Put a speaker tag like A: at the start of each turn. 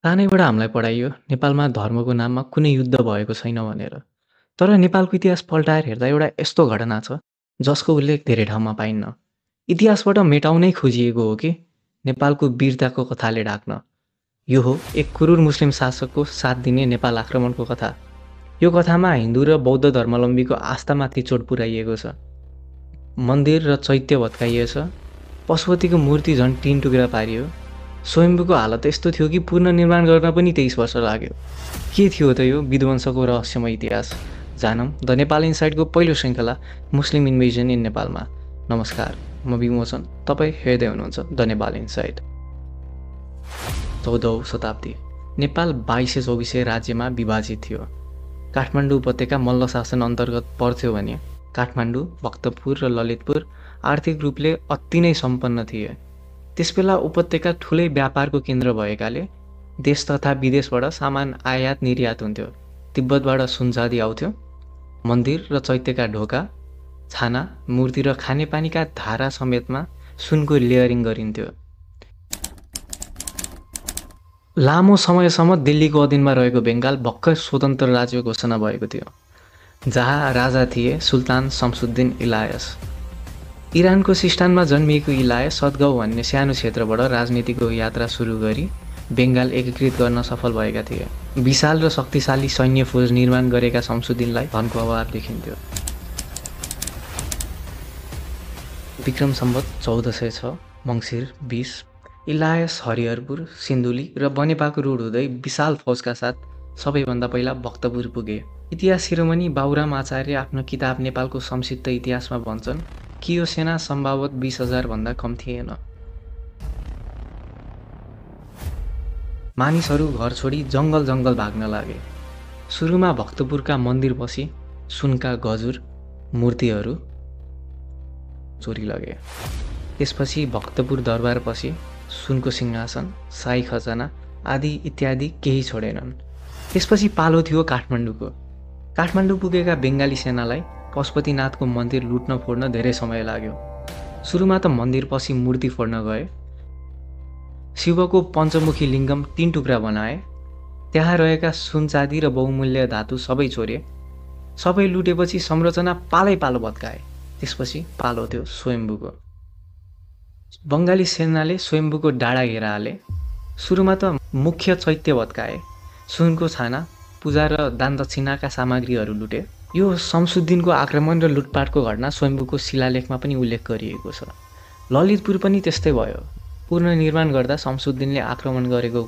A: सानैबाट हामीलाई पढाइयो नेपालमा धर्मको नाममा कुनै युद्ध भएको छैन भनेर। तर नेपालको इतिहास पल्टाएर हेर्दा एउटा यस्तो घटना छ जसको उल्लेख धेरै ठाउँमा पाइन्न। इतिहासबाट मेटाउनै खोजिएको हो कि नेपालको वीरताको कथाले ढाक्न। यो हो एक क्रूर मुस्लिम शासकको साथ दिने नेपाल आक्रमणको कथा। यो कथामा हिन्दू र बौद्ध धर्मावलम्बीको आस्थामाथि चोट पुर्याइएको छ। मन्दिर र चैत्य भत्काइएछ। पशुपतिको मूर्ति झन् 3 टुक्रा पारियो। स्वयम्भूको हालत यस्तो थियो कि पुनर्निर्माण गर्न पनि 23 वर्ष लाग्यो। के थियो त यो विध्वंसको रहस्यमय इतिहास? जानौँ द नेपाल इनसाइडको पहिलो श्रृङ्खला मुस्लिम इन्भेजन इन नेपालमा। नमस्कार, म विमोचन, तपाईँ हेर्दै हुनुहुन्छ द नेपाल इनसाइड। 14औं शताब्दी नेपाल 2224 राज्यमा विभाजित थियो। काठमाडौँ उपत्यका मल्ल शासन अन्तर्गत पर्थ्यो भने काठमाडौँ, भक्तपुर र ललितपुर आर्थिक रूपले अति नै सम्पन्न थिए। त्यसबेला उपत्यका ठुलै व्यापारको केन्द्र भएकाले देश तथा विदेशबाट सामान आयात निर्यात हुन्थ्यो। तिब्बतबाट सुनचाँदी आउँथ्यो। मन्दिर र चैत्यका ढोका, छाना, मूर्ति र खानेपानीका धारा समेतमा सुनको लेयरिङ गरिन्थ्यो। लामो समयसम्म दिल्लीको अधीनमा रहेको बेङ्गाल भर्खर स्वतन्त्र राज्य घोषणा भएको थियो, जहाँ राजा थिए सुल्तान शमसुद्दिन इलायस। इरानको सिस्तानमा जन्मिएको इलायस सदगाउँ भन्ने सानो क्षेत्रबाट राजनीतिको यात्रा सुरु गरी बेङ्गाल एकीकृत गर्न सफल भएका थिए। विशाल र शक्तिशाली सैन्य फौज निर्माण गरेका शमसुद्दिनलाई धनको अभाव देखिन्थ्यो। विक्रम सम्वत 1406 मङ्सिर 20 इलायस हरिहरपुर, सिन्धुली र बनेपाको रोड हुँदै विशाल फौजका साथ सबैभन्दा पहिला भक्तपुर पुगे। इतिहास शिरोमणि बाबुराम आचार्य आफ्नो किताब नेपालको संक्षिप्त इतिहासमा भन्छन् कि यो सेना सम्भवत 20,000 भन्दा कम थिएन। मानिसहरू घर छोडी जङ्गल भाग्न लागे। सुरुमा भक्तपुरका मन्दिरपछि सुनका गजुर, मूर्तिहरू चोरी लगे। त्यसपछि भक्तपुर दरबारपछि सुनको सिंहासन, शाही खजाना आदि इत्यादि केही छोडेनन्। त्यसपछि पालो थियो काठमाडौँको। काठमाडौँ पुगेका बेङ्गाली सेनालाई पशुपतिनाथको मन्दिर लुट्न फोड्न धेरै समय लाग्यो। सुरुमा त मन्दिरपछि मूर्ति फोड्न गए। शिवको पञ्चमुखी लिङ्गम 3 टुक्रा बनाए। त्यहाँ रहेका सुनचाँदी र बहुमूल्य धातु सबै चोरे। सबै लुटेपछि संरचना पालो भत्काए। त्यसपछि पालो थियो स्वयम्भूको। बङ्गाली सेनाले स्वयम्भूको डाँडा घेरा हाले। सुरुमा त मुख्य चैत्य भत्काए। सुनको छाना, पूजा र दान दक्षिणाका सामग्रीहरू लुटे। यो शमसुद्दिनको आक्रमण र लुटपाटको घटना स्वयम्भूको शिलालेखमा पनि उल्लेख गरिएको छ। ललितपुर पनि त्यस्तै भयो। पुनर्निर्माण गर्दा शमसुद्दिनले आक्रमण गरेको